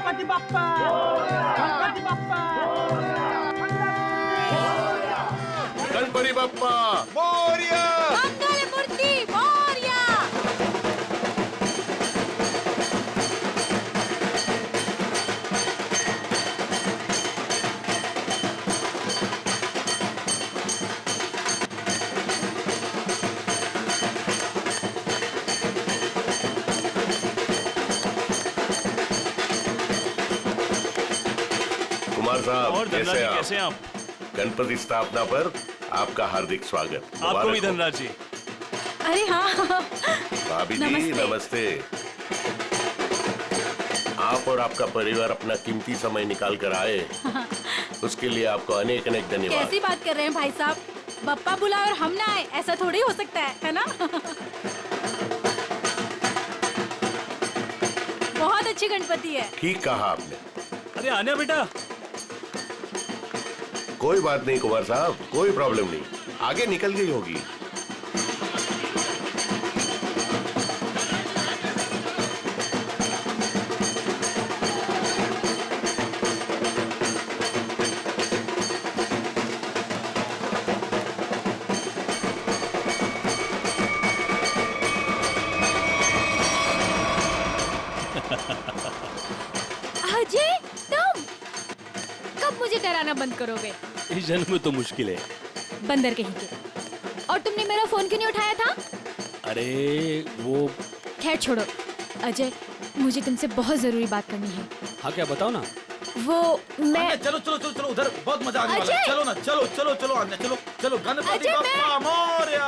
गणपति बाप्पा, गणपति बाप्पा, गणपति बाप्पा मोरया, मंगल मूर्ति मोरया। कुमार साहब, और धनराज जी कैसे हैं आप? गणपति स्थापना पर आपका हार्दिक स्वागत। आपको भी धनराज जी। अरे हाँ, भाभी जी नमस्ते। आप और आपका परिवार अपना कीमती समय निकाल कर आए, उसके लिए आपको अनेक अनेक धन्यवाद। कैसी बात कर रहे हैं भाई साहब? बप्पा बुलाए और हम ना आए, ऐसा थोड़ी हो सकता है ना? बहुत अच्छी गणपति है। ठीक कहा आपने। अरे आने बेटा। कोई बात नहीं कुमार साहब, कोई प्रॉब्लम नहीं, आगे निकल गई होगी। अजय, तुम कब मुझे डराना बंद करोगे? इस जन्म में तो मुश्किल है। बंदर कहीं के। और तुमने मेरा फोन क्यों नहीं उठाया था? अरे वो। खैर छोड़ो अजय, मुझे तुमसे बहुत जरूरी बात करनी है। हाँ क्या बताओ ना। वो मैं चलो चलो चलो चलो, उधर बहुत मजा आने वाला है। अजय! चलो ना, चलो चलो चलो आने, चलो चलो, गणपति अजय, बाप्पा मोरया।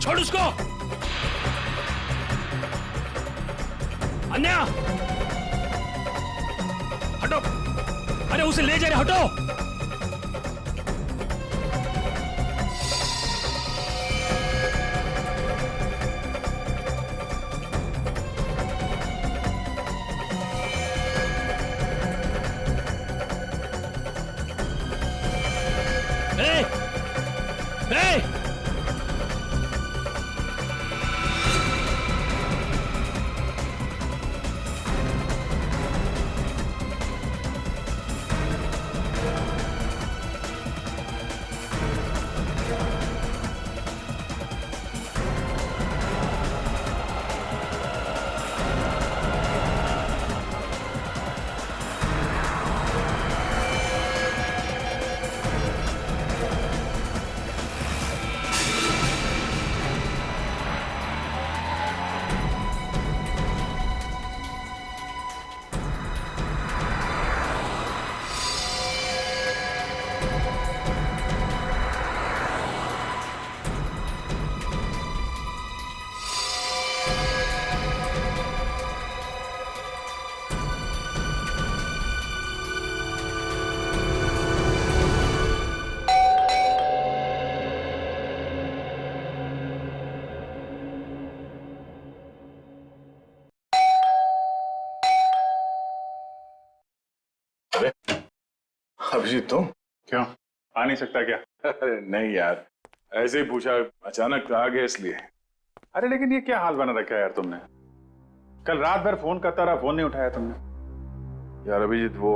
छोड़ उसको। अन्या हटो। अरे उसे ले जा रहे, हटो। अभिजीत तुम क्यों आ नहीं सकता क्या? अरे नहीं यार, ऐसे ही पूछा, अचानक आ गया इसलिए। अरे लेकिन ये क्या हाल बना रखा है यार तुमने? कल रात भर फोन करता रहा, फोन नहीं उठाया तुमने। यार अभिजीत, वो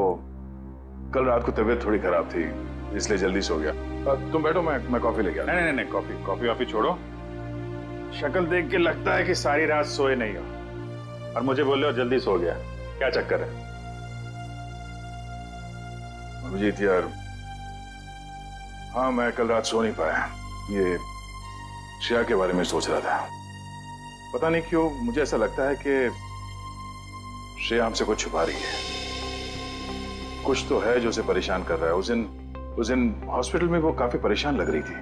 कल रात को तबीयत थोड़ी खराब थी, इसलिए जल्दी सो गया। तुम बैठो, मैं कॉफी लेके आता। नहीं, कॉफी वॉफी छोड़ो। शक्ल देख के लगता है कि सारी रात सोए नहीं हो और मुझे बोल रहे हो जल्दी सो गया। क्या चक्कर है? अभिजीत यार, हाँ मैं कल रात सो नहीं पाया। ये श्रेया के बारे में सोच रहा था। पता नहीं क्यों मुझे ऐसा लगता है कि श्रेया हमसे कुछ छुपा रही है। कुछ तो है जो उसे परेशान कर रहा है। उस दिन हॉस्पिटल में वो काफी परेशान लग रही थी।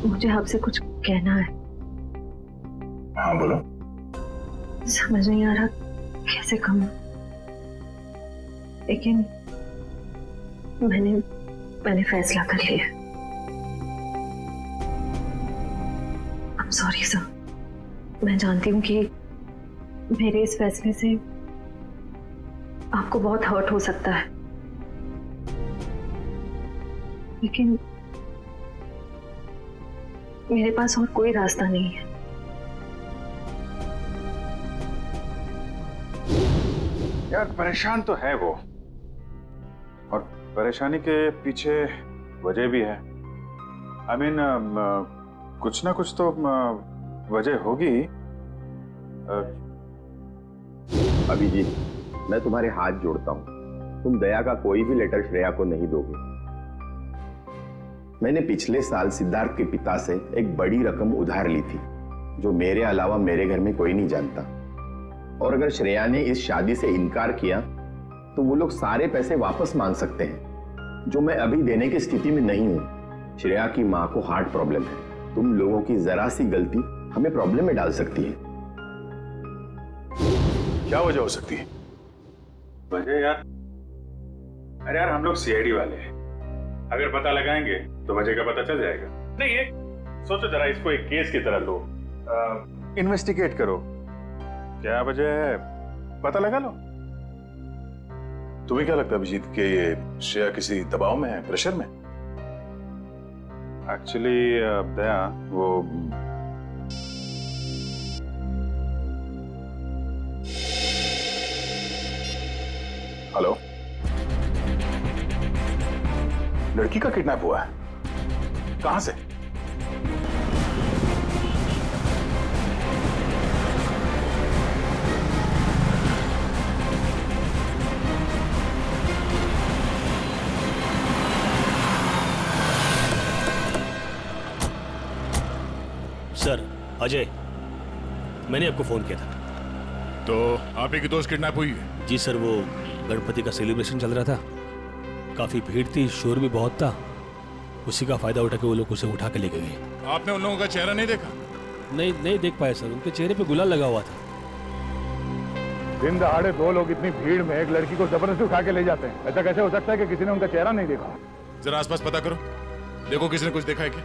मुझे आपसे कुछ कहना है। हाँ बोलो। समझ नहीं आ रहा कैसे कहूं, लेकिन मैंने फैसला कर लिया। I'm sorry सर, मैं जानती हूँ कि मेरे इस फैसले से आपको बहुत हर्ट हो सकता है, लेकिन मेरे पास और कोई रास्ता नहीं है। यार परेशान तो है वो, और परेशानी के पीछे वजह भी है। I mean, कुछ ना कुछ तो वजह होगी। अभिजीत, मैं तुम्हारे हाथ जोड़ता हूं, तुम दया का कोई भी लेटर श्रेया को नहीं दोगे। मैंने पिछले साल सिद्धार्थ के पिता से एक बड़ी रकम उधार ली थी, जो मेरे अलावा मेरे घर में कोई नहीं जानता। और अगर श्रेया ने इस शादी से इनकार किया तो वो लोग सारे पैसे वापस मांग सकते हैं, जो मैं अभी देने की स्थिति में नहीं हूं। श्रेया की मां को हार्ट प्रॉब्लम है। तुम लोगों की जरा सी गलती हमें प्रॉब्लम में डाल सकती है। क्या वजह हो सकती है? वजह यार, अरे यार हम लोग सीआईडी वाले हैं, अगर पता लगाएंगे तो वजह का पता चल जाएगा। नहीं ये सोचो जरा, इसको एक केस की तरह लो, इन्वेस्टिगेट करो, क्या वजह है पता लगा लो। तुम्हें क्या लगता है अभिजीत कि ये श्रेया किसी दबाव में है, प्रेशर में? एक्चुअली दया, वो हेलो, लड़की का किडनैप हुआ है? कहां से? सर अजय, मैंने आपको फोन किया था। तो आप ही की दोस्त किडनैप हुई है? जी सर, वो गणपति का सेलिब्रेशन चल रहा था, काफी भीड़ थी, शोर भी बहुत था, उसी का फायदा उठा के वो लोग उसे उठा के लेके गए। आपने उन लोगों का चेहरा नहीं देखा? नहीं देख पाए सर, उनके चेहरे पे गुलाल लगा हुआ था। दिन दहाड़े दो लोग इतनी भीड़ में एक लड़की को जबरदस्ती उठा के ले जाते हैं, ऐसा कैसे हो सकता है कि किसी ने उनका चेहरा नहीं देखा? जरा आसपास पता करो, देखो किसी ने कुछ देखा है क्या?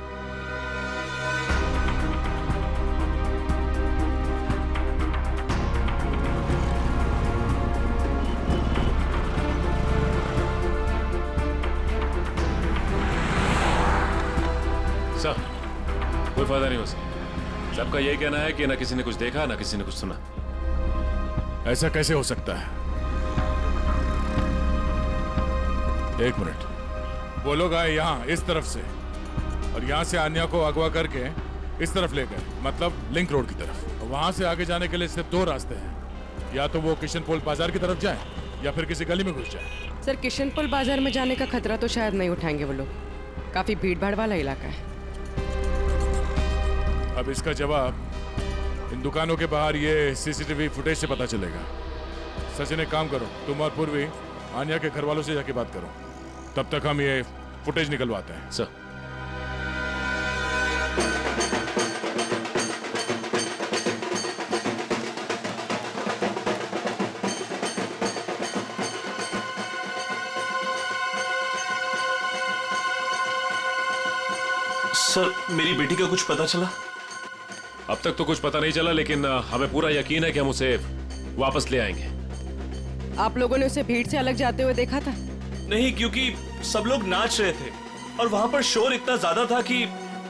सर, कोई फायदा नहीं हो सकता। सबका यही कहना है कि ना किसी ने कुछ देखा ना किसी ने कुछ सुना। ऐसा कैसे हो सकता है? एक मिनट, वो लोग आए यहाँ इस तरफ से और यहाँ से आन्या को अगवा करके इस तरफ ले गए, मतलब लिंक रोड की तरफ। वहां से आगे जाने के लिए सिर्फ दो रास्ते हैं, या तो वो किशनपोल बाजार की तरफ जाए या फिर किसी गली में घुस जाए। सर, किशनपोल बाजार में जाने का खतरा तो शायद नहीं उठाएंगे वो लोग, काफी भीड़ भाड़ वाला इलाका है। अब इसका जवाब इन दुकानों के बाहर ये सीसीटीवी फुटेज से पता चलेगा। सचिन एक काम करो, तुम और पूर्वी आन्या के घर वालों से जाके बात करो, तब तक हम ये फुटेज निकलवाते हैं। सर, सर, मेरी बेटी का कुछ पता चला? अब तक तो कुछ पता नहीं चला, लेकिन हमें पूरा यकीन है कि हम उसे वापस ले आएंगे। आप लोगों ने उसे भीड़ से अलग जाते हुए देखा था? नहीं, क्योंकि सब लोग नाच रहे थे, और वहां पर शोर इतना ज्यादा था कि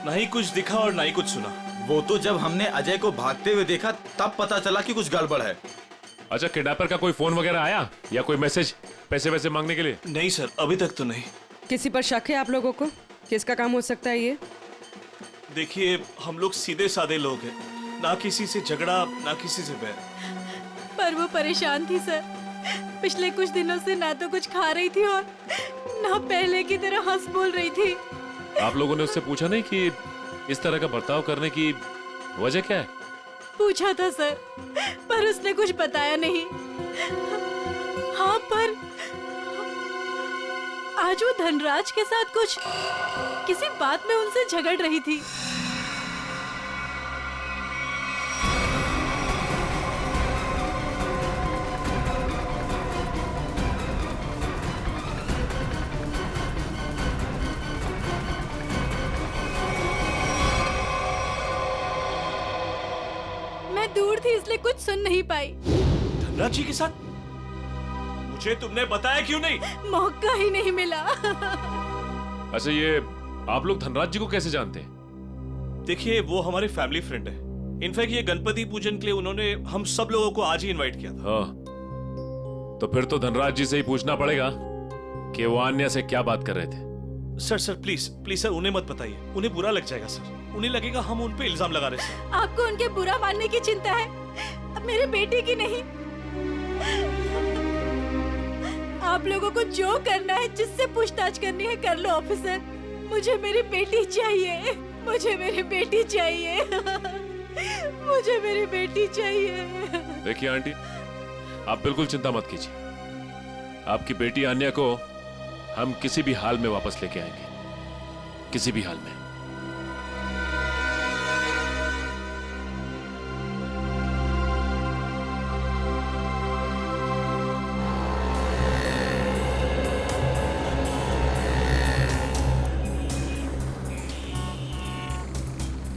ना ही कुछ दिखा और ना ही कुछ सुना। वो तो जब हमने अजय को भागते हुए देखा तब पता चला कि कुछ गड़बड़ है। अच्छा, किडनैपर का कोई फोन वगैरह आया या कोई मैसेज पैसे वैसे मांगने के लिए? नहीं सर, अभी तक तो नहीं। किसी पर शक है आप लोगों को? किसका काम हो सकता है ये? देखिए, हम लोग सीधे साधे लोग हैं, ना किसी से झगड़ा ना किसी से बैर। पर वो परेशान थी सर। पिछले कुछ दिनों से ना तो कुछ खा रही थी और ना पहले की तरह हंस बोल रही थी। आप लोगों ने उससे पूछा नहीं कि इस तरह का बर्ताव करने की वजह क्या है? पूछा था सर, पर उसने कुछ बताया नहीं। हाँ, पर आज वो धनराज के साथ कुछ किसी बात में उनसे झगड़ रही थी। मैं दूर थी इसलिए कुछ सुन नहीं पाई। धनराज जी के साथ? मुझे तुमने बताया क्यों नहीं? मौका ही नहीं मिला। अच्छा, ये आप लोग धनराज जी को कैसे जानते हैं? देखिए, वो हमारे फैमिली फ्रेंड है। इनफैक्ट ये गणपति पूजन के लिए उन्होंने हम सब लोगों को आज ही इनवाइट किया था। हाँ, तो फिर तो धनराज जी से ही पूछना पड़ेगा कि वो अन्या से क्या बात कर रहे थे। सर प्लीज सर, उन्हें मत बताइए, उन्हें बुरा लग जाएगा सर। उन्हें लगेगा हम उन पे इल्जाम लगा रहे हैं। आपको उनके बुरा मानने की चिंता है, अब मेरे बेटे की नहीं। आप लोगों को जो करना है, जिससे पूछताछ करनी है कर लो ऑफिसर। मुझे मेरी बेटी चाहिए, मुझे मेरी बेटी चाहिए, मुझे मेरी बेटी चाहिए। देखिए आंटी, आप बिल्कुल चिंता मत कीजिए। आपकी बेटी अन्या को हम किसी भी हाल में वापस लेके आएंगे, किसी भी हाल में।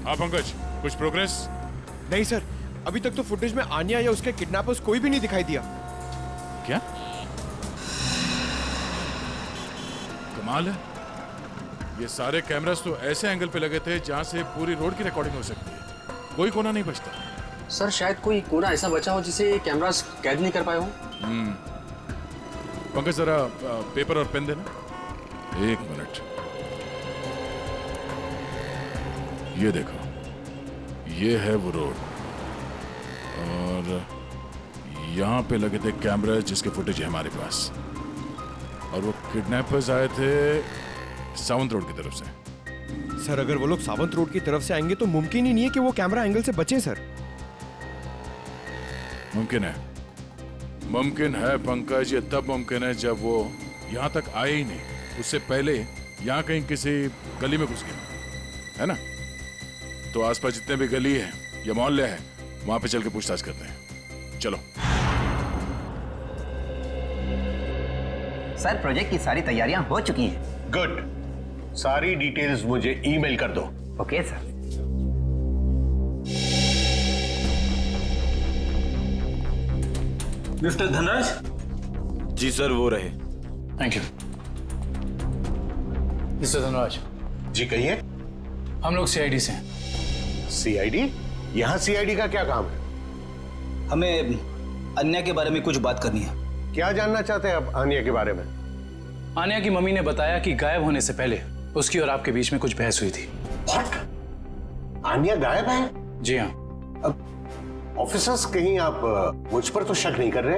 हाँ पंकज, कुछ प्रोग्रेस? नहीं सर, अभी तक तो फुटेज में आन्या या उसके किडनैपर्स कोई भी नहीं दिखाई दिया। क्या कमाल है, ये सारे कैमरास तो ऐसे एंगल पे लगे थे जहां से पूरी रोड की रिकॉर्डिंग हो सकती है। कोई कोना नहीं बचता। सर, शायद कोई कोना ऐसा बचा हो जिसे कैमरास कैद नहीं कर पाए हो। पंकज, जरा पेपर और पेन देना। एक मिनट, ये देखो, ये है वो रोड और यहाँ पे लगे थे कैमरा जिसके फुटेज है हमारे पास। और वो किडनैपर्स आए थे सावंत रोड की तरफ से। सर, अगर वो लोग सावंत रोड की तरफ से आएंगे तो मुमकिन ही नहीं है कि वो कैमरा एंगल से बचे सर। मुमकिन है पंकज, ये तब मुमकिन है जब वो यहाँ तक आए ही नहीं, उससे पहले यहाँ कहीं किसी गली में घुस गया है ना। तो आसपास जितने भी गली है या मोहल्ले हैं, वहां पे चल के पूछताछ करते हैं। चलो। सर, प्रोजेक्ट की सारी तैयारियां हो चुकी हैं। गुड, सारी डिटेल्स मुझे ईमेल कर दो। Okay sir. मिस्टर धनराज? जी सर, वो रहे। Thank you. मिस्टर धनराज। जी कहिए। हम लोग सीआईडी से हैं। सीआईडी? यहाँ सीआईडी का क्या काम है? हमें अन्या के बारे में कुछ बात करनी है। क्या जानना चाहते हैं आप अन्या के बारे में? अन्या की मम्मी ने बताया कि गायब होने से पहले उसकी और आपके बीच में कुछ बहस हुई थी। What? अन्या गायब है? जी हाँ। अब ऑफिसर्स, कहीं आप मुझ पर तो शक नहीं कर रहे?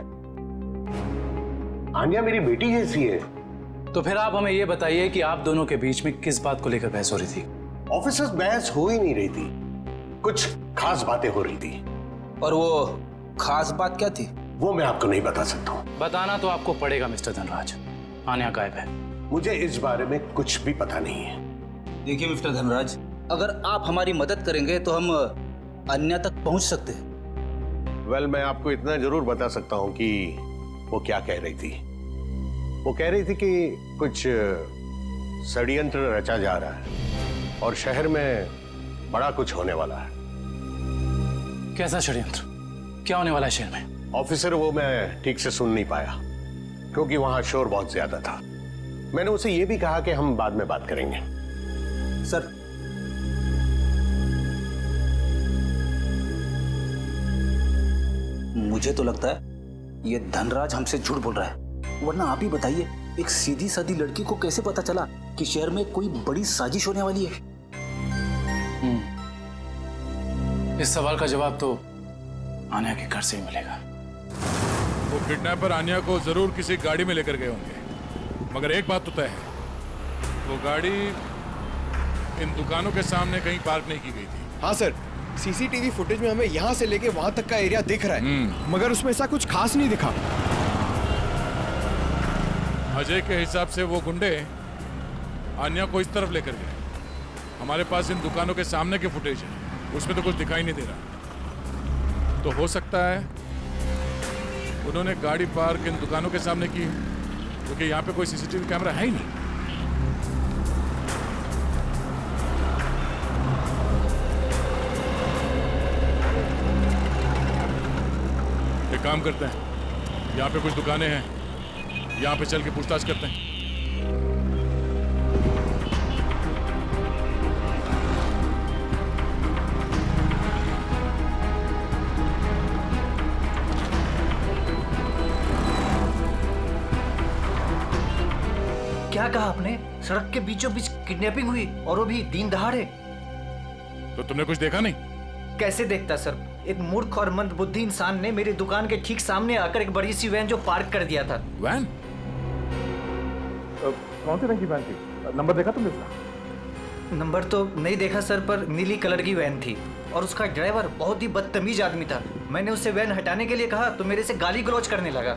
अन्या मेरी बेटी जैसी है। तो फिर आप हमें यह बताइए कि आप दोनों के बीच में किस बात को लेकर बहस हो रही थी? ऑफिसर्स, बहस हो ही नहीं रही थी, कुछ खास बातें हो रही थी। और वो खास बात क्या थी? वो मैं आपको नहीं बता सकता हूँ। बताना तो आपको पड़ेगा मिस्टर धनराज। अन्या गायब है। मुझे इस बारे में कुछ भी पता नहीं है। देखिए मिस्टर धनराज, अगर आप हमारी मदद करेंगे तो हम अन्या तक पहुंच सकते हैं। वेल, मैं आपको इतना जरूर बता सकता हूँ कि वो क्या कह रही थी। वो कह रही थी कि कुछ षड्यंत्र रचा जा रहा है और शहर में बड़ा कुछ होने वाला है। कैसा षड्यंत्र? क्या होने वाला है शहर में? ऑफिसर, वो मैं ठीक से सुन नहीं पाया क्योंकि वहां शोर बहुत ज्यादा था। मैंने उसे यह भी कहा कि हम बाद में बात करेंगे। सर, मुझे तो लगता है ये धनराज हमसे झूठ बोल रहा है, वरना आप ही बताइए, एक सीधी सादी लड़की को कैसे पता चला कि शहर में कोई बड़ी साजिश होने वाली है? इस सवाल का जवाब तो आन्या के घर से ही मिलेगा। वो किडनैपर आन्या को जरूर किसी गाड़ी में लेकर गए होंगे, मगर एक बात तो तय है, वो गाड़ी इन दुकानों के सामने कहीं पार्क नहीं की गई थी। हाँ सर, सीसीटीवी फुटेज में हमें यहाँ से लेके वहां तक का एरिया दिख रहा है, मगर उसमें ऐसा कुछ खास नहीं दिखा। अजय के हिसाब से वो गुंडे आन्या को इस तरफ लेकर गए। हमारे पास इन दुकानों के सामने के फुटेज है, उसमें तो कुछ दिखाई नहीं दे रहा। तो हो सकता है उन्होंने गाड़ी पार्क इन दुकानों के सामने की, क्योंकि यहाँ पे कोई सीसीटीवी कैमरा है ही नहीं। एक काम करते हैं, यहाँ पे कुछ दुकानें हैं, यहाँ पे चल के पूछताछ करते हैं। क्या कहा आपने? सड़क के बीचों बीच किडनैपिंग हुई, और वो भी दिन दहाड़े? तो तुमने कुछ देखा नहीं? कैसे देखता सर, एक मूर्ख और मंदबुद्धि इंसान ने मेरी दुकान के ठीक सामने आकर एक बड़ी सी वैन जो पार्क कर दिया था। वैन? कौन सी रंग की वैन थी? नंबर देखा तुमने इसका? नंबर तो नहीं देखा सर, पर नीली कलर की वैन थी और उसका ड्राइवर बहुत ही बदतमीज आदमी था। मैंने उसे वैन हटाने के लिए कहा तो मेरे से गाली गलौज करने लगा।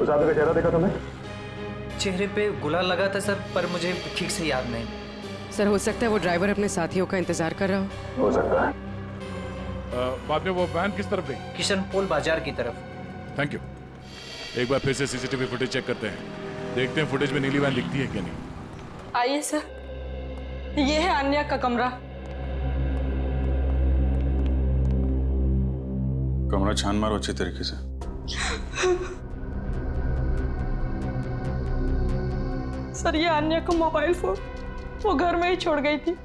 उस आदमी का चेहरा देखा तुमने? चेहरे पे गुलाल लगा था सर, पर मुझे ठीक से याद नहीं। सर, हो सकता है वो ड्राइवर अपने साथियों का इंतजार कर रहा हो सकता है। बाद में वो वैन किस तरफ गई? किशन पोल बाजार की तरफ। Thank you. एक बार फिर से सीसीटीवी फुटेज चेक करते हैं, देखते हैं फुटेज में नीली वैन दिखती है क्या नहीं। आइए सर, ये है आन्या का कमरा। कमरा छान मारो अच्छी तरीके से। सर, ये आन्या का मोबाइल फोन वो घर में ही छोड़ गई थी।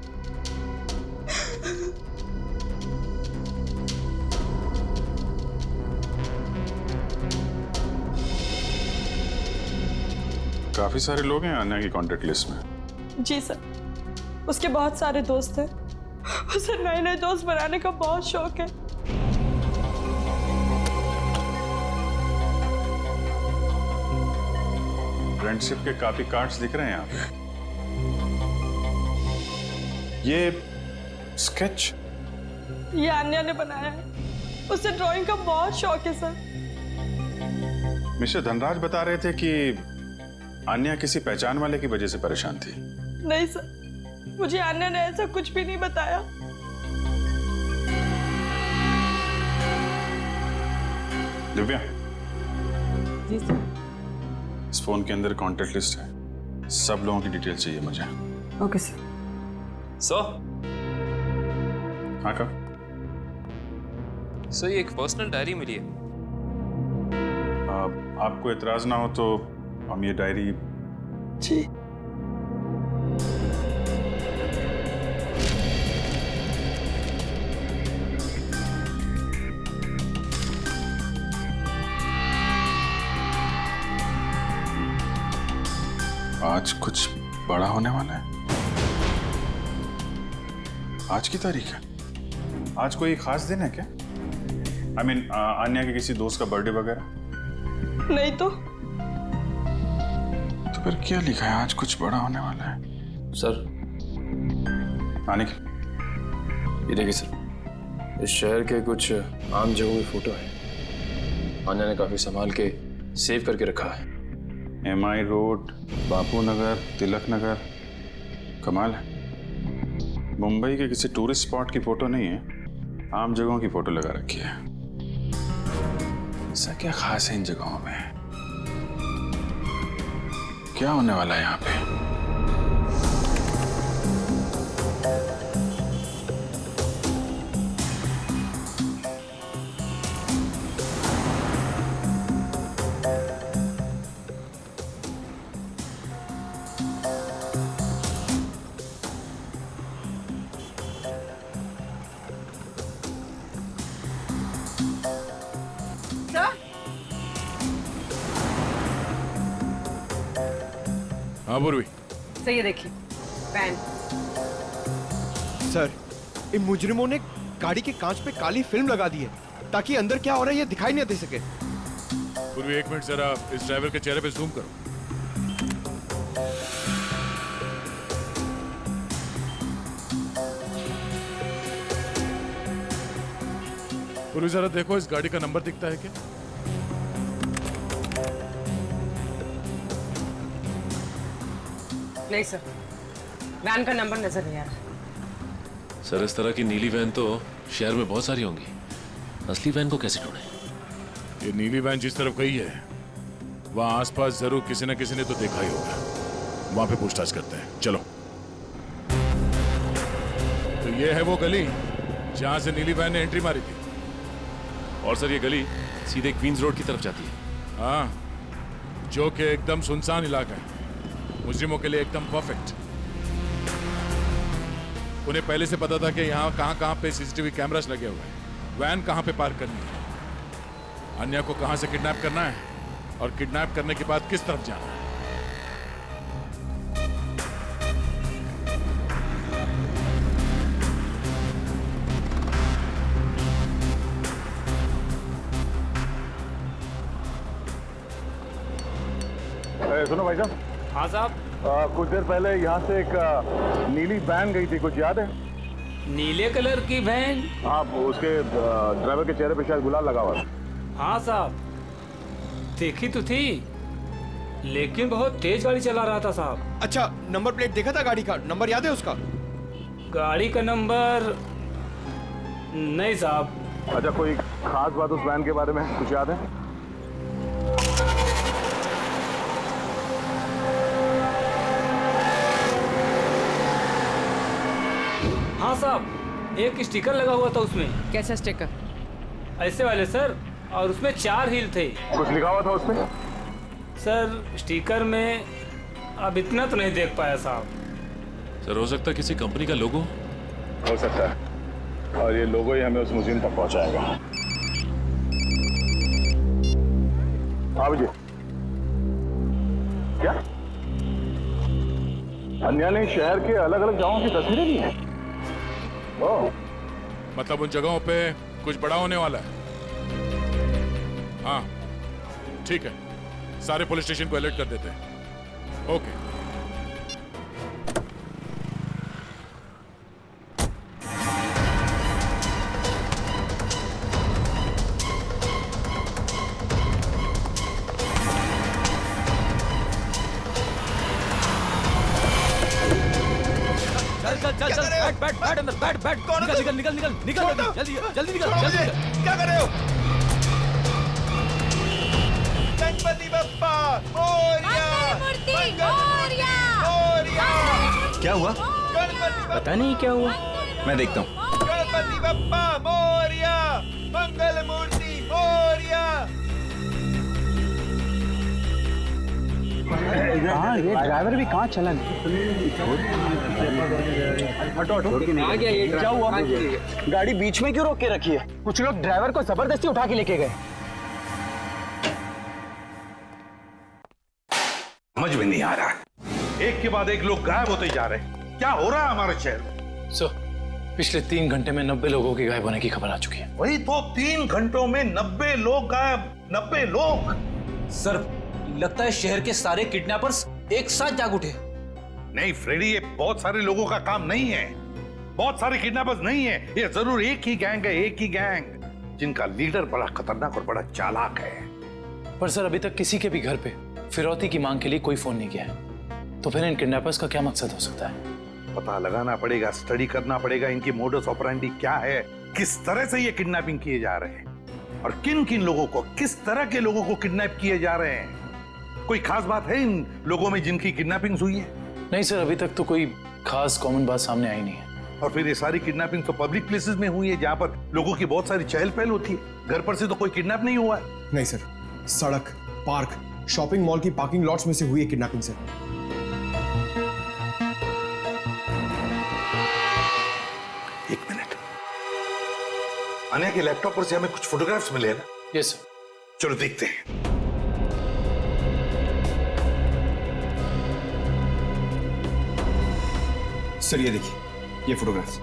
काफी सारे लोग हैं आन्या की कांटेक्ट लिस्ट में। जी सर, उसके बहुत सारे दोस्त हैं। उसे नए नए दोस्त बनाने का बहुत शौक है। फ्रेंडशिप के काफी कार्ड्स दिख रहे हैं यहाँ पे। ये स्केच ये आन्या ने बनाया है। उसे ड्राइंग का बहुत शौक है सर। मिस्टर धनराज बता रहे थे कि आन्या किसी पहचान वाले की वजह से परेशान थी। नहीं सर, मुझे आन्या ने ऐसा कुछ भी नहीं बताया। दिव्या, जी सर। इस फोन के अंदर कॉन्टेक्ट लिस्ट है, सब लोगों की डिटेल चाहिए मुझे। Okay sir. हाँ का? सर, ये एक पर्सनल डायरी मिली है। आपको एतराज ना हो तो हम ये डायरी। जी। आज कुछ बड़ा होने वाला है। आज की तारीख है? आज कोई खास दिन है क्या? I mean, आन्या के किसी दोस्त का बर्थडे वगैरह? नहीं तो फिर क्या लिखा है? आज कुछ बड़ा होने वाला है। सर, आने की ये देखिए सर, इस शहर के कुछ आम जगहों की फोटो है। आन्या ने काफी संभाल के सेव करके रखा है। MI road, Bapu Nagar, Tilak Nagar. कमाल है, मुंबई के किसी टूरिस्ट स्पॉट की फोटो नहीं है, आम जगहों की फोटो लगा रखी है। ऐसा क्या खास है इन जगहों में? क्या होने वाला है यहाँ पे? हाँ पूर्वी। सही है, देखिए वैन। सर, इन मुजरिमों ने गाड़ी के कांच पे काली फिल्म लगा दी है ताकि अंदर क्या हो रहा है ये दिखाई नहीं दे सके। पूर्वी एक मिनट जरा इस ड्राइवर के चेहरे पे जूम करो। पूर्वी जरा देखो इस गाड़ी का नंबर दिखता है क्या? नहीं सर, वैन का नंबर नजर नहीं आ रहा। सर इस तरह की नीली वैन तो शहर में बहुत सारी होंगी, असली वैन को कैसे ढूंढें? ये नीली वैन जिस तरफ गई है वहां आसपास जरूर किसी न किसी ने तो देखा ही होगा। वहां पे पूछताछ करते हैं, चलो। तो ये है वो गली जहां से नीली वैन ने एंट्री मारी थी। और सर ये गली सीधे क्वींस रोड की तरफ जाती है। हाँ, जो कि एकदम सुनसान इलाका है, मुजरिमों के लिए एकदम परफेक्ट। उन्हें पहले से पता था कि यहाँ कहाँ पे सीसीटीवी कैमरास लगे हुए हैं, वैन कहाँ पे पार्क करनी है, अन्या को कहाँ से किडनैप करना है और किडनैप करने के बाद किस तरफ जाना है। सुनो भाई साहब। हाँ साहब। कुछ देर पहले यहाँ से एक नीली वैन गई थी, कुछ याद है? नीले कलर की वैन? हाँ, उसके ड्राइवर के चेहरे पे शायद गुलाल लगा हुआ था। हाँ साहब, देखी तो थी, लेकिन बहुत तेज गाड़ी चला रहा था साहब। अच्छा, नंबर प्लेट देखा था गाड़ी का? नंबर याद है उसका? गाड़ी का नंबर नहीं साहब। अच्छा, कोई खास बात उस वैन के बारे में कुछ याद है? हाँ साहब, एक स्टिकर लगा हुआ था उसमें। कैसा स्टिकर? ऐसे वाले सर, और उसमें 4 हील थे। कुछ लिखा हुआ था उसमें? सर स्टिकर में अब इतना तो नहीं देख पाया साहब। सर हो सकता है किसी कंपनी का लोगो हो सकता है, और ये लोगो ही हमें उस म्यूजियम तक पहुंचाएगा। हाँ विजय, क्या अन्या ने शहर के अलग अलग जगहों की तस्वीरें ली हैं? ओह, मतलब उन जगहों पे कुछ बड़ा होने वाला है। हाँ ठीक है, सारे पुलिस स्टेशन को अलर्ट कर देते हैं। ओके। चल बैठ अंदर, बैठ निकल जल्दी निकल। क्या कर रहे हो? गणपति बप्पा मोरया! क्या हुआ? पता नहीं क्या हुआ। मैं देखता हूँ। गणपति बप्पा मोरया! मंगल मूर्ति मोरया! हाँ, ये ड्राइवर भी कहाँ चला? हटो। क्या हुआ? गाड़ी बीच में क्यों रोक के रखी है? कुछ लोग ड्राइवर को जबरदस्ती उठा के लेके गए। समझ में नहीं आ रहा, एक के बाद एक लोग गायब होते जा रहे हैं। क्या हो रहा है हमारे शहर में? सर, पिछले 3 घंटे में 90 लोगों के गायब होने की खबर आ चुकी है। वही तो, 3 घंटों में 90 लोग गायब। 90 लोग? सर, लगता है शहर के सारे किडनैपर्स एक साथ जाग उठे। नहीं फ्रेडी, ये बहुत सारे लोगों का काम नहीं है, बहुत सारे किडनैपर्स नहीं है, ये जरूर एक ही गैंग है, एक ही गैंग जिनका लीडर बड़ा खतरनाक और बड़ा चालाक है। पर सर, अभी तक किसी के भी घर पे फिरौती की मांग के लिए कोई फोन नहीं किया है, तो फिर इन किडनैपर्स का क्या मकसद हो सकता है? पता लगाना पड़ेगा, स्टडी करना पड़ेगा, इनकी मोडस ऑपरेंडी क्या है, किस तरह से ये किडनैपिंग किए जा रहे हैं और किन किन लोगों को, किस तरह के लोगों को किडनैप किए जा रहे हैं। कोई खास बात है इन लोगों में जिनकी किडनैपिंग हुई है? नहीं सर, अभी तक तो कोई खास कॉमन बात सामने आई नहीं है। और फिर ये सारी किडनैपिंग तो पब्लिक प्लेसेस में हुई है, जहां पर लोगों की बहुत सारी चहल पहल होती है। घर पर से तो कोई किडनैप नहीं हुआ है। नहीं सर, सड़क, पार्क, शॉपिंग मॉल की पार्किंग लॉट्स में से हुई है किडनैपिंग सर। एक मिनट, अन्या के लैपटॉप पर से हमें कुछ फोटोग्राफ्स मिले हैं ना? Yes sir. चलो देखते हैं। सर ये देखिए, ये फोटोग्राफ्स।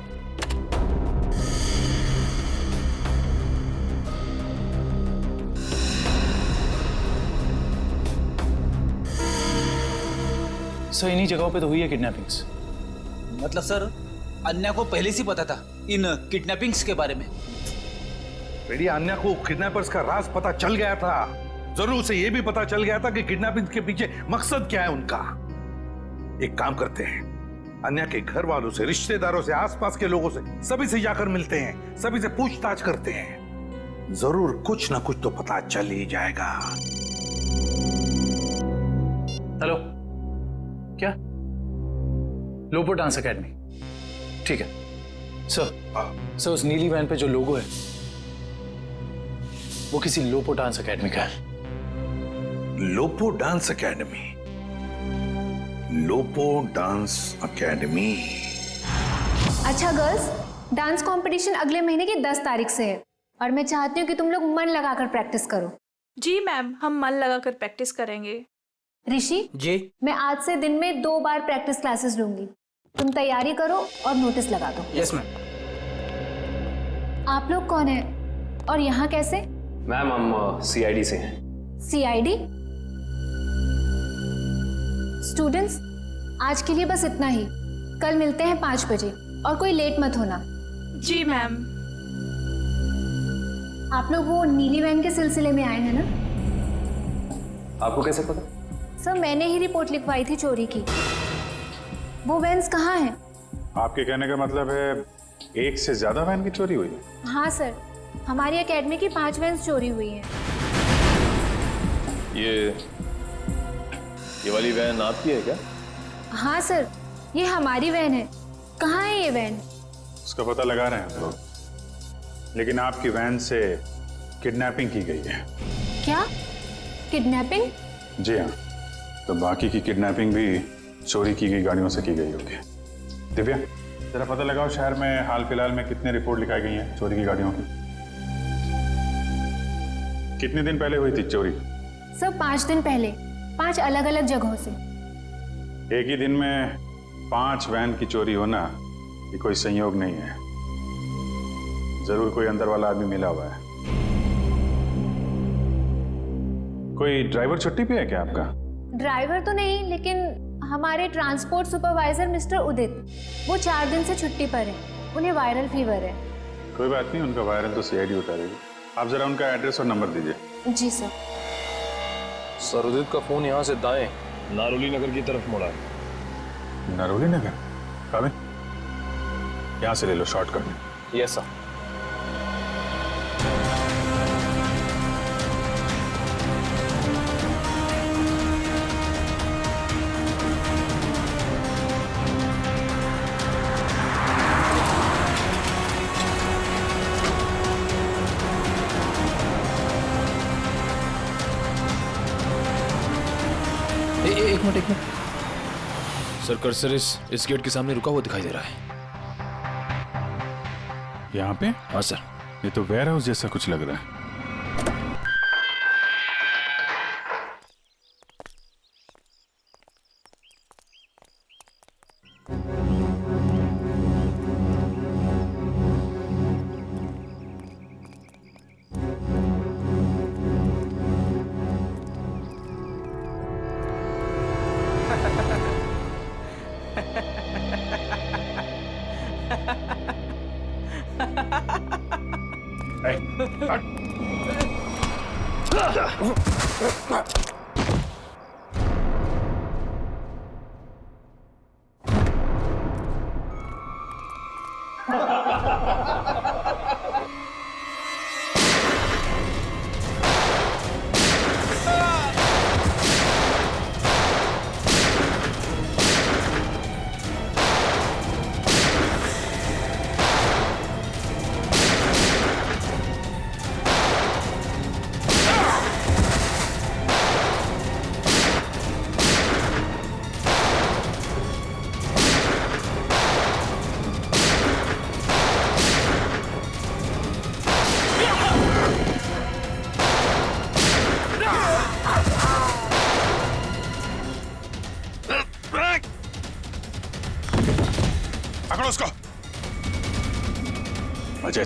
सर इन्हीं जगहों पे तो हुई है किडनैपिंग्स। मतलब सर अन्या को पहले से पता था इन किडनैपिंग्स के बारे में? बेटी, अन्या को किडनैपर्स का राज पता चल गया था। जरूर उसे यह भी पता चल गया था कि किडनैपिंग के पीछे मकसद क्या है उनका। एक काम करते हैं, अन्या के घर वालों से, रिश्तेदारों से, आसपास के लोगों से, सभी से जाकर मिलते हैं, सभी से पूछताछ करते हैं। जरूर कुछ ना कुछ तो पता चल ही जाएगा। हेलो, क्या? लोपो डांस एकेडमी, ठीक है सर। उस नीली वैन पे जो लोगो है वो किसी लोपो डांस एकेडमी का है। Lopo dance academy? Lopo dance academy. अच्छा गर्ल्स, डांस कंपटीशन अगले महीने की 10 तारीख से है और मैं चाहती हूँ कि तुम लोग मन लगाकर प्रैक्टिस करो। जी मैम, हम मन लगाकर प्रैक्टिस करेंगे। ऋषि जी, मैं आज से दिन में 2 बार प्रैक्टिस क्लासेस लूंगी। तुम तैयारी करो और नोटिस लगा दो। Yes ma'am. आप लोग कौन है और यहाँ कैसे? मैम हम सीआईडी से हैं। सीआईडी? स्टूडेंट्स, आज के लिए बस इतना ही। कल मिलते हैं 5 बजे और कोई लेट मत होना। जी मैम। आप लोग वो नीली वैन के सिलसिले में आए हैं ना? आपको कैसे पता? सर मैंने ही रिपोर्ट लिखवाई थी चोरी की। वो वैन्स कहाँ हैं? आपके कहने का मतलब है एक से ज्यादा वैन की चोरी हुई है? हाँ सर, हमारी एकेडमी की 5 वैन्स चोरी हुई हैं। ये वाली वैन आपकी है क्या? हाँ सर, ये हमारी वैन है। कहाँ है ये वैन? उसका पता लगा रहे हैं हम लोग, लेकिन आपकी वैन से किडनैपिंग की गई है। क्या? किडनैपिंग? जी हाँ, तो बाकी की किडनैपिंग भी चोरी की गई गाड़ियों से की गई होगी। दिव्या, जरा पता लगाओ शहर में हाल फिलहाल में कितने रिपोर्ट लिखाई गई हैं चोरी की गाड़ियों की। कितने दिन पहले हुई थी चोरी? सर 5 दिन पहले, 5 अलग अलग जगहों से। एक ही दिन में 5 वैन की चोरी होना ये कोई संयोग नहीं है। जरूर कोई अंदर वाला आदमी मिला हुआ है। कोई ड्राइवर छुट्टी पे है क्या आपका? ड्राइवर तो नहीं, लेकिन हमारे ट्रांसपोर्ट सुपरवाइजर मिस्टर उदित, वो 4 दिन से छुट्टी पर हैं। उन्हें वायरल फीवर है। कोई बात नहीं, उनका वायरल तो सीआईडी उतारेगी। आप जरा उनका एड्रेस और नंबर दीजिए। जी सर। सर उदित का फोन यहाँ से दाएं नारोली नगर की तरफ मुड़ा है। नारोली नगर? काबिल, यहाँ से ले लो शॉर्टकट। Yes sir. एक मिनट। सर कर्सर इस गेट के सामने रुका हुआ दिखाई दे रहा है। यहाँ पे? हाँ सर। ये तो वेयर हाउस जैसा कुछ लग रहा है। पकड़ो उसको। अजय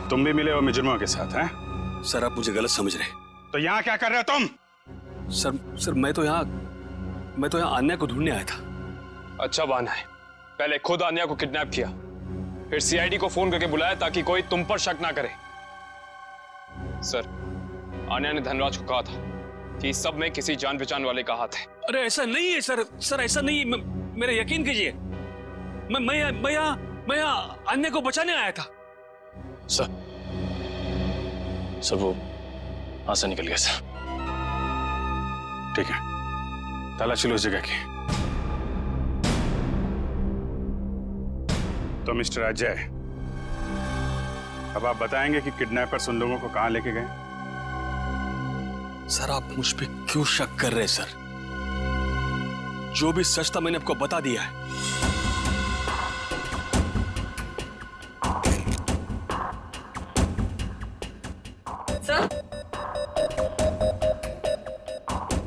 तुम भी मिले हो मुजरिमों के साथ हैं? सर आप मुझे गलत समझ रहे हैं। तो यहाँ क्या कर रहे हो तुम? सर मैं तो यहाँ आन्या को ढूंढने आया था। अच्छा बहाना है। पहले खुद आन्या को किडनैप किया, फिर सीआईडी को फोन करके बुलाया ताकि कोई तुम पर शक ना करे। सर, आन्या ने धनराज को कहा था कि इस सब में किसी जान पहचान वाले का हाथ है। अरे ऐसा नहीं है सर, ऐसा नहीं है। मेरा यकीन कीजिए, मैं यहाँ आन्या को बचाने आया था। सर वो हाथ से निकल गया सर। ठीक है, तलाशी लो उस जगह की। तो मिस्टर अजय, अब आप बताएंगे कि किडनैपर्स उन लोगों को कहां लेके गए? सर आप मुझ पे क्यों शक कर रहे हैं सर? जो भी सच था मैंने आपको बता दिया है। सर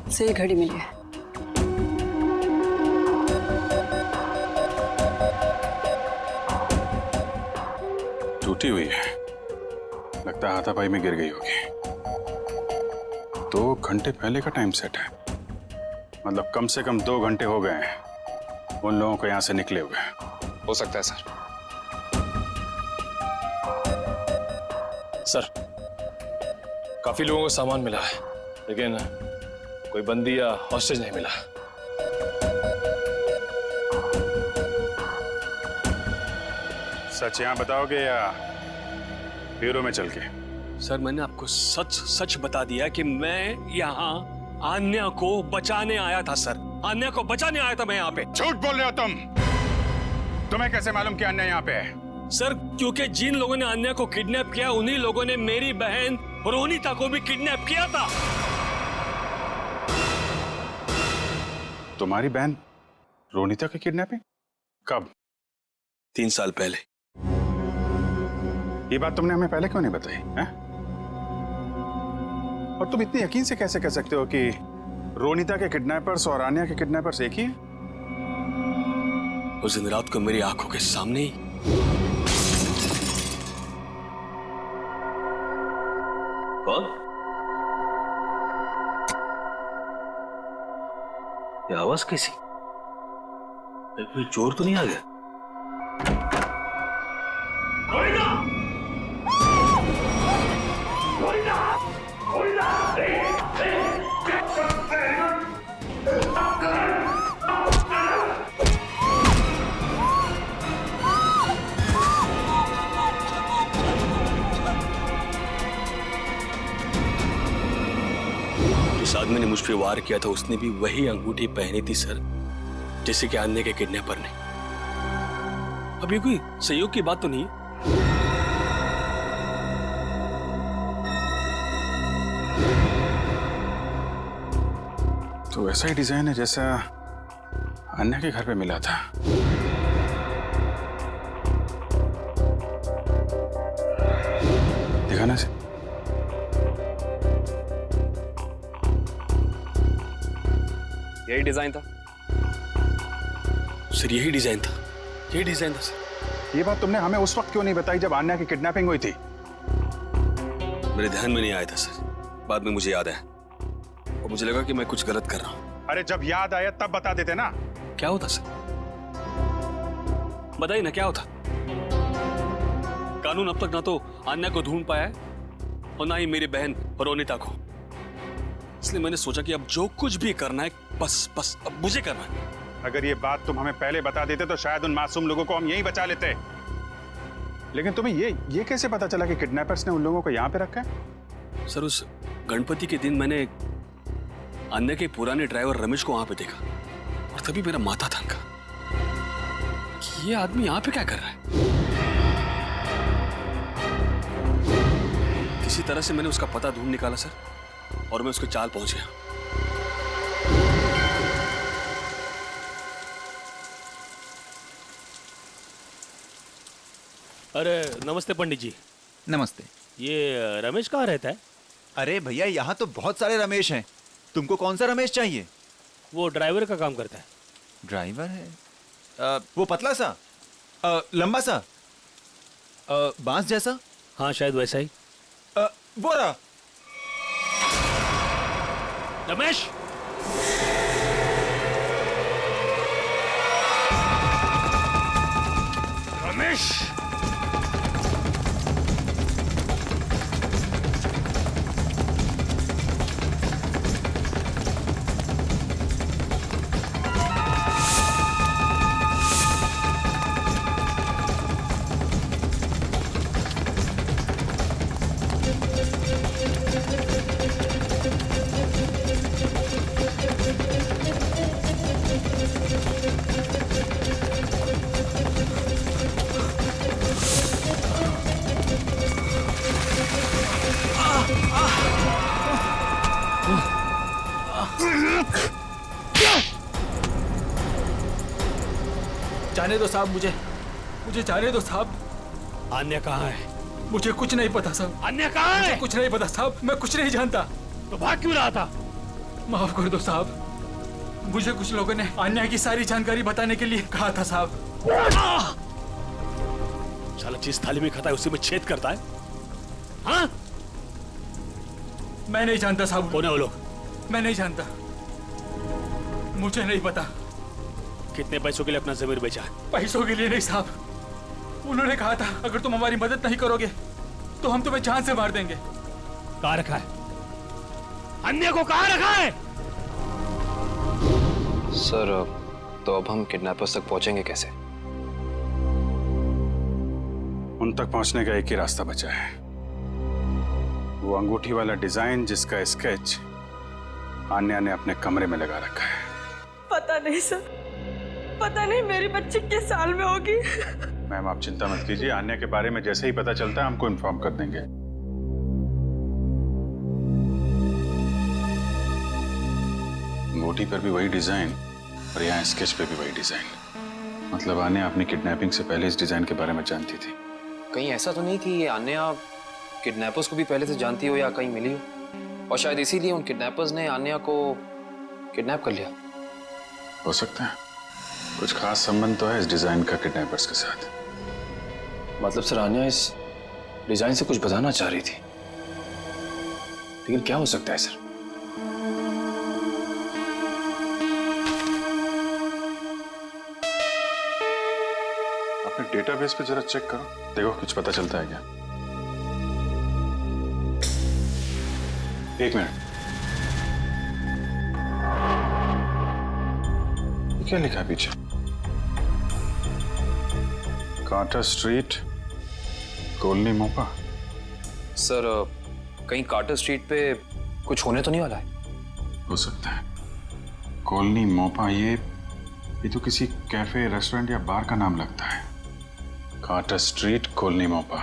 से ये घड़ी मिली है। टूटी हुई है, लगता है हाथापाई में गिर गई होगी। 2 घंटे पहले का टाइम सेट है, मतलब कम से कम 2 घंटे हो गए हैं उन लोगों को यहां से निकले हुए। हो सकता है सर, काफी लोगों को सामान मिला है, लेकिन कोई बंदी या हॉस्टेज नहीं मिला। सच यहाँ बताओगे या ब्यूरो में चल के? सर मैंने आपको सच बता दिया कि मैं यहाँ आन्या को बचाने आया था सर। आन्या को बचाने आया था मैं यहाँ पे। झूठ बोल रहे हो तुम। तुम्हें कैसे मालूम कि आन्या यहाँ पे है? सर क्योंकि जिन लोगों ने आन्या को किडनैप किया उन्हीं लोगों ने मेरी बहन रोनिता को भी किडनैप किया था। तुम्हारी बहन रोनिता की किडनैपिंग कब? 3 साल पहले। ये बात तुमने हमें पहले क्यों नहीं बताई है? और तुम इतने यकीन से कैसे कह सकते हो कि रोनिता के किडनैपर्स और आन्या के किडनैपर्स एक ही हैं? उस दिन रात को मेरी आंखों के सामने ही कौन? ये आवाज कैसी? कोई चोर तो नहीं आ गया? जिस आदमी ने मुझ पे वार किया था उसने भी वही अंगूठी पहनी थी सर, जैसे कि आन्या के किडनैपर ने। अब ये कोई सहयोग की बात तो नहीं है? तो वैसा ही डिजाइन है जैसा आन्या के घर पे मिला था। दिखाना से। यही डिजाइन था सर, यही डिजाइन था सर। ये बात तुमने हमें उस वक्त क्यों नहीं बताई जब आन्या की किडनैपिंग हुई थी? मेरे ध्यान में नहीं आया था सर, बाद में मुझे याद आया और मुझे लगा कि मैं कुछ गलत कर रहा हूं। अरे जब याद आया तब बता देते ना। क्या होता सर? बताइए ना क्या होता? कानून अब तक ना तो आन्या को ढूंढ पाया है और ना ही मेरी बहन रोनिता को। इसलिए मैंने सोचा कि अब जो कुछ भी करना है बस अब मुझे करना है। अगर ये बात तुम हमें पहले बता देते तो शायद उन मासूम लोगों को हम यहीं बचा लेते। लेकिन तुम्हें ये कैसे पता चला कि किडनैपर्स ने उन लोगों को यहाँ पे रखा है? सर उस गणपति के दिन मैंने आन्या के पुराने ड्राइवर रमेश को वहां पे देखा और तभी मेरा माथा थनका कि ये आदमी यहाँ पे क्या कर रहा है। किसी तरह से मैंने उसका पता ढूंढ निकाला सर और मैं उसके चाल पहुंच गया। अरे नमस्ते पंडित जी। नमस्ते। ये रमेश कहाँ रहता है? अरे भैया यहाँ तो बहुत सारे रमेश हैं, तुमको कौन सा रमेश चाहिए? वो ड्राइवर का काम करता है। ड्राइवर है? वो पतला सा, लंबा सा, बांस जैसा। हाँ शायद वैसा ही। वो रहा। रमेश, रमेश, जाने दो साहब, मुझे जाने दो साहब। अन्य कहाँ है? मुझे कुछ नहीं पता साहब। अन्य कहाँ है? मुझे कुछ नहीं पता साहब, मैं कुछ नहीं जानता। तो भाग क्यों रहा था? माफ कर दो साहब, मुझे कुछ लोगों ने अन्य की सारी जानकारी बताने के लिए कहा था साहब। साला जिस थाली में खाता है उसी में छेद करता है। हाँ? मैं नहीं जानता साहब। कौन है वो लोग? मैं नहीं जानता, मुझे नहीं पता। कितने पैसों के लिए अपना जमीर बेचा? पैसों के लिए नहीं साहब, उन्होंने कहा था अगर तुम हमारी मदद नहीं करोगे तो हम तुम्हें जान से मार देंगे। कहाँ रखा है? अन्य को कहाँ रखा है? सर, तो अब हम किडनैपर्स तक पहुंचेंगे कैसे? उन तक पहुंचने का एक ही रास्ता बचा है, वो अंगूठी वाला डिजाइन जिसका स्केच आन्या ने अपने कमरे में लगा रखा है। पता नहीं सर, पता नहीं मेरी बच्ची किस साल में होगी। मैम आप चिंता मत कीजिए, आन्या के बारे में जैसे ही पता चलता है हमको इन्फॉर्म कर देंगे। अंगूठी पर भी वही डिजाइन और यहाँ स्केच पे भी वही डिजाइन। मतलब आन्या अपनी किडनैपिंग से पहले इस डिजाइन के बारे में जानती थी। कहीं ऐसा तो नहीं कि ये आन्या किडनैपर्स को भी पहले से जानती हो या कहीं मिली हो, और शायद इसीलिए उन किडनैपर्स ने आन्या को किडनैप कर लिया। हो सकता है, कुछ खास संबंध तो है इस डिजाइन का किडनैपर्स के साथ। मतलब सर आन्या इस डिजाइन से कुछ बताना चाह रही थी, लेकिन क्या हो सकता है सर? अपने डेटाबेस पे जरा चेक करो, देखो कुछ पता चलता है क्या। एक मिनट, क्या लिखा है पीछे? कार्टर स्ट्रीट, कॉलोनी मोपा। सर कहीं कार्टर स्ट्रीट पे कुछ होने तो नहीं वाला है? हो सकता है, कॉलोनी मोपा, ये तो किसी कैफे, रेस्टोरेंट या बार का नाम लगता है। कार्टर स्ट्रीट, कॉलोनी मोपा।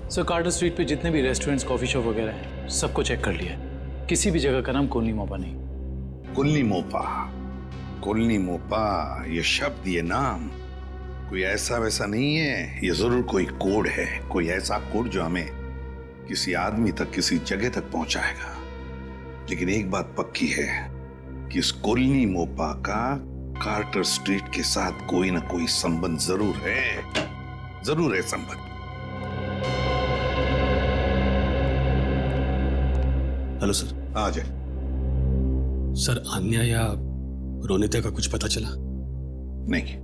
सर कार्टर स्ट्रीट पे जितने भी रेस्टोरेंट्स, कॉफी शॉप वगैरह हैं, सबको चेक कर लिया है। किसी भी जगह का नाम कॉलोनी मोपा नहीं। कॉलोनी मोपा, कॉलोनी मोपा, ये शब्द, ये नाम कोई ऐसा वैसा नहीं है, ये जरूर कोई कोड है, कोई ऐसा कोड जो हमें किसी आदमी तक, किसी जगह तक पहुंचाएगा। लेकिन एक बात पक्की है कि इस कॉलोनी मोपा का कार्टर स्ट्रीट के साथ कोई ना कोई संबंध जरूर है संबंध। Hello sir. आ जाए। सर अन्या या रोनिता का कुछ पता चला? नहीं,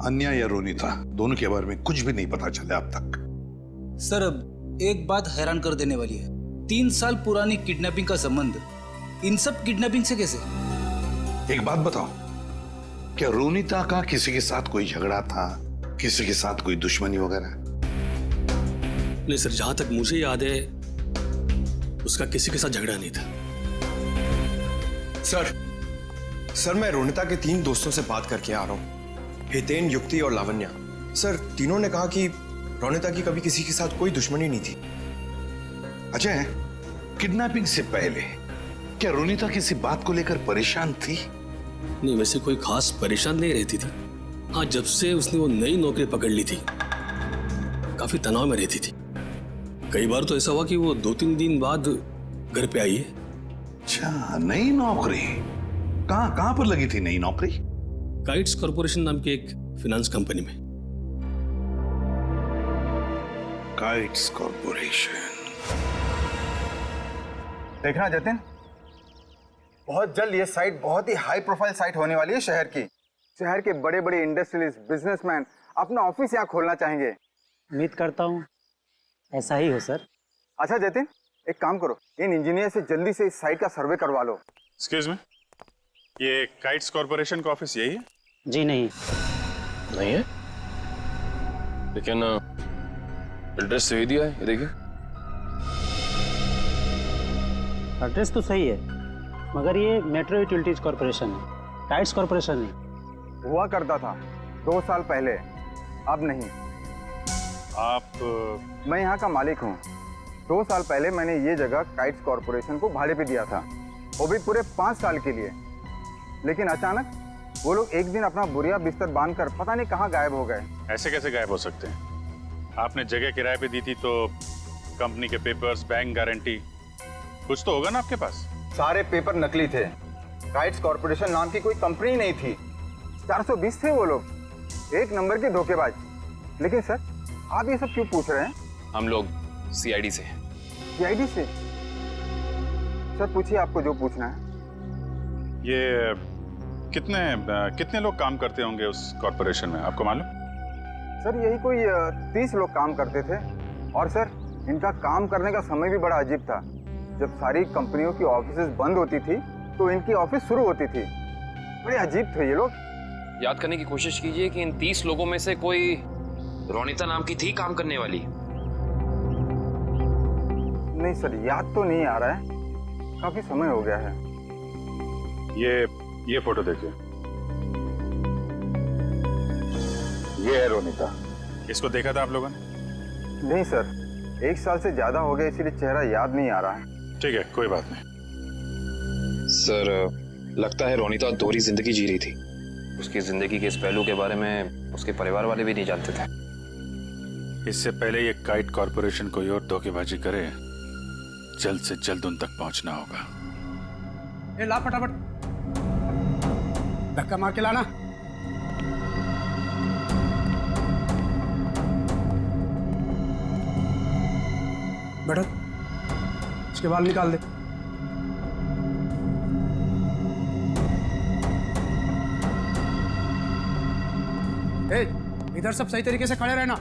अन्या या रोनिता दोनों के बारे में कुछ भी नहीं पता चला अब तक। सर अब एक बात हैरान कर देने वाली है, 3 साल पुरानी किडनैपिंग का संबंध इन सब किडनैपिंग से कैसे? एक बात बताओ, क्या रोनिता का किसी के साथ कोई झगड़ा था, किसी के साथ कोई दुश्मनी वगैरह? नहीं सर, जहां तक मुझे याद है उसका किसी के साथ झगड़ा नहीं था। सर मैं रोनिता के 3 दोस्तों से बात करके आ रहा हूँ, हितेन, युक्ति और लावण्या। सर तीनों ने कहा कि रोनिता की कभी किसी के साथ कोई दुश्मनी नहीं थी। अजय, किडनैपिंग से पहले क्या रोनिता किसी बात को लेकर परेशान थी? नहीं, वैसे कोई खास परेशान नहीं रहती थी। हाँ, जब से उसने वो नई नौकरी पकड़ ली थी काफी तनाव में रहती थी। कई बार तो ऐसा हुआ कि वो 2-3 दिन बाद घर पे आई है। अच्छा, नई नौकरी? कहाँ पर लगी थी नई नौकरी? काइट्स कॉरपोरेशन नाम की एक फिनेंस कंपनी में। Kites corporation. देखना जतिन, बहुत जल्द ये साइट बहुत ही हाई प्रोफाइल साइट होने वाली है शहर की। शहर के बड़े बड़े इंडस्ट्रियलिस्ट, बिजनेसमैन अपना ऑफिस यहाँ खोलना चाहेंगे। उम्मीद करता हूँ ऐसा ही हो सर। अच्छा जतिन, एक काम करो, इन इंजीनियर से जल्दी से इस साइट का सर्वे करवा लो। एक्सक्यूज मी, ये काइट्स कॉरपोरेशन का ऑफिस यही है? जी नहीं। नहीं है, लेकिन एड्रेस सही दिया है, ये देखिए। एड्रेस तो सही है, मगर ये मेट्रो यूटिलिटीज कॉरपोरेशन है, काइट्स कॉरपोरेशन नहीं। हुआ करता था 2 साल पहले, अब नहीं। आप? मैं यहाँ का मालिक हूँ। 2 साल पहले मैंने ये जगह काइट्स कॉरपोरेशन को भाड़े पे दिया था, वो भी पूरे 5 साल के लिए। लेकिन अचानक वो लोग एक दिन अपना बोरिया बिस्तर बांधकर पता नहीं कहाँ गायब हो गए। ऐसे कैसे गायब हो सकते हैं? आपने जगह किराए पे दी थी तो कंपनी के पेपर्स, बैंक गारंटी, कुछ तो होगा ना आपके पास? सारे पेपर नकली थे। काइट्स कॉरपोरेशन नाम की कोई कंपनी नहीं थी। 420 थे वो लोग, एक नंबर के धोखेबाज। लेकिन सर, आप ये सब क्यों पूछ रहे हैं? हम लोग सीआईडी से हैं। सीआईडी से? सर पूछिए आपको जो पूछना है। ये कितने लोग काम करते होंगे उस कॉरपोरेशन में, आपको मालूम? सर यही कोई 30 लोग काम करते थे। और सर इनका काम करने का समय भी बड़ा अजीब था। जब सारी कंपनियों की ऑफिसेज बंद होती थी तो इनकी ऑफिस शुरू होती थी। बड़े अजीब थे ये लोग। याद करने की कोशिश कीजिए कि इन 30 लोगों में से कोई रोनिता नाम की थी काम करने वाली? नहीं सर, याद तो नहीं आ रहा है, काफी समय हो गया है। ये फोटो देखिए, ये है रोनिता। इसको देखा था आप लोगों ने? नहीं सर, 1 साल से ज्यादा हो गया, इसीलिए चेहरा याद नहीं आ रहा है। ठीक है, कोई बात नहीं। सर लगता है रोनिता दोहरी जिंदगी जी रही थी। उसकी जिंदगी के इस पहलू के बारे में उसके परिवार वाले भी नहीं जानते थे। इससे पहले ये काइट कॉरपोरेशन कोई और धोखेबाजी करे, जल्द से जल्द उन तक पहुंचना होगा। ए ला फटाफट, धक्का मार के लाना। बैठो, इसके बाल निकाल दे। ए, इधर सब सही तरीके से खड़े रहना।